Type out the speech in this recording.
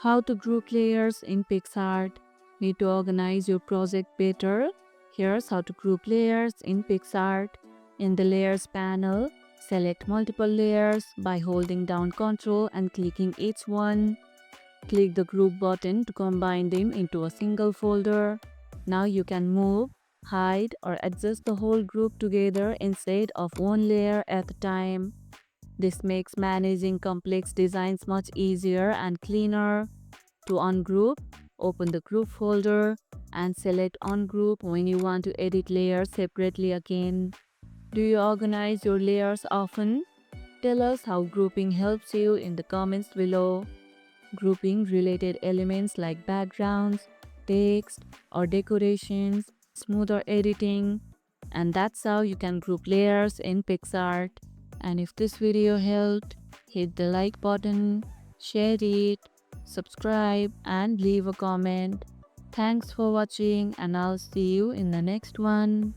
How to group layers in Picsart. Need to organize your project better? Here's how to group layers in Picsart. In the Layers panel, select multiple layers by holding down Ctrl and clicking each one. Click the Group button to combine them into a single folder. Now you can move, hide, or adjust the whole group together instead of one layer at a time. This makes managing complex designs much easier and cleaner. To ungroup, open the group folder and select ungroup when you want to edit layers separately again. Do you organize your layers often? Tell us how grouping helps you in the comments below. Grouping related elements like backgrounds, text, or decorations, smoother editing, and that's how you can group layers in Picsart. And if this video helped, hit the like button, share it, subscribe, and leave a comment. Thanks for watching, and I'll see you in the next one.